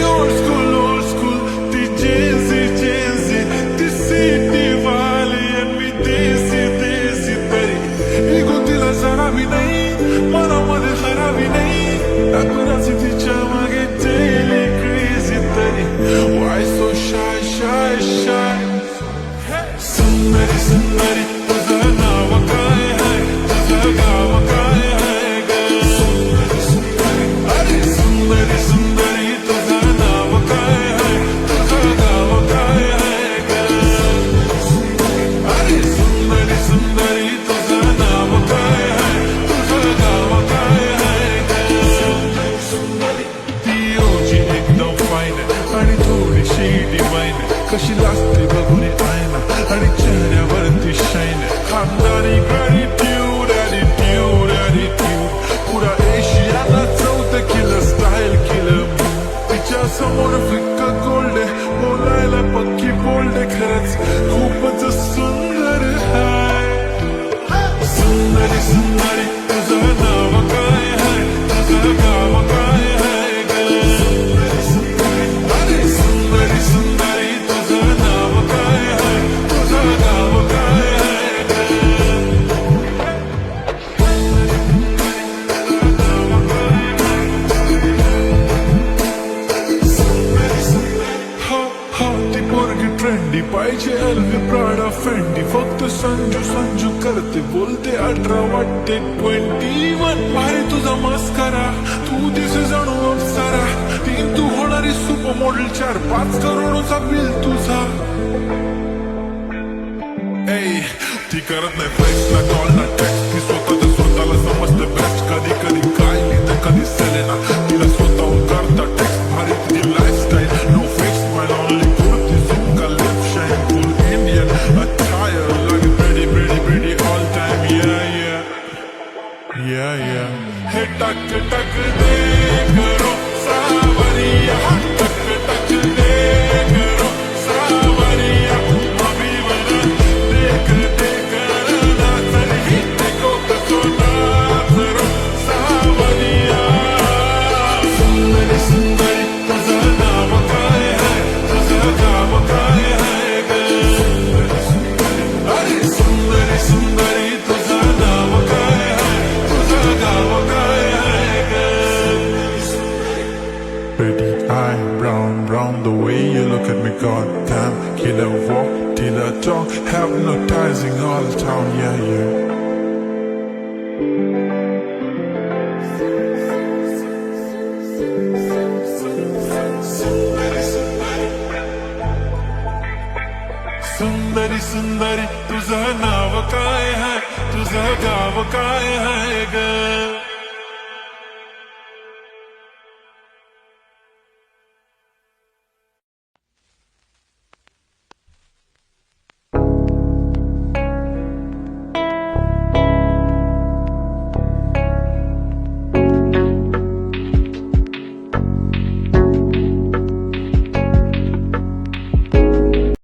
old school, ती जेन्सी जेन्सी, ती city वाली आणि मी देसी देसी तरी इगो तिला जरा भी नाही, मनामध्ये जरा भी नाही, अपराची तिच्या मागे daily crazy तरी why so shy shy shy. सुंदरी सुंदरी तुझं नाव काय आहे, तुझं गाव काय आहे ग. सुंदरी सुंदरी अरे सुंदरी सुंदरी तुझं नाव काय आहे, तुझं गाव काय आहे ग. अरे सुंदरी सुंदरी तुझं नाव काय आहे, तुझं गाव काय आहे ग. ती ओजी एकदम फाईन आणि थोडीशी डिवाईन, कशी लागते बघून आयना आणि चेहऱ्यावरती शाईन. खानदारी गॅटिट्यूड ॲटिट्यूड ॲटिट्यूड, पुरा एशियाला चौथं किलं स्टाईल किलं. तिच्या समोर फिक्क गोल्ड, बोलायला पक्की बोल्ड, खरंच खूपच सुंदर आहे. सुंदरी सुंदरी तुझं नाव काय आहे, तुझं गाव काय आहे ग. अरे सुंदरी सुंदरी तुझं नाव काय आहे, तुझं गाव काय आहे ग. हा ती पोरगी ट्रेंडी पाहिजे, एलव्ही प्राडा फेंडी, फक्त संजू संजू करते, बोलते 18 वाटते 21. भारी तुझा मस्करा, तू दिसे जणू अप्सरा, तीन तू होणारी सुपर मॉडेल, 4-5 करोडचा बिल तुझा. ती करत नाही फ्लेक्स ना कॉल ना टेक्स्ट, ती स्वतःला समजते बेस्ट. कधी कधी काय लिहिते कधी सेलेना, तिला स्वतःहून करता टेक्स्ट. भारी तुझी lifestyle, no fix my only kurti, single lip shine, full Indian attire, लगे pretty pretty pretty all time. Yeah हे टक टक दे करो सावरिया, टक टक दे करो सावरिया, अभी बना देख देख ना तरी देखो कसो नाचरो सावरिया. सुंदरी सुंदरी तुझं नाव काय आहे, तुझं गाव काय आहे ग. अरे सुंदरी सुंदरी तुझं नाव काय आहे, तुझं गाव काय आहे ग. Pretty eye, brown, brown, the way you look at me, goddamn. Killer walk, killer talk, hypnotizing all town, yeah. सुंदरी सुंदरी तुझं नाव काय आहे, तुझं गाव काय आहे ग.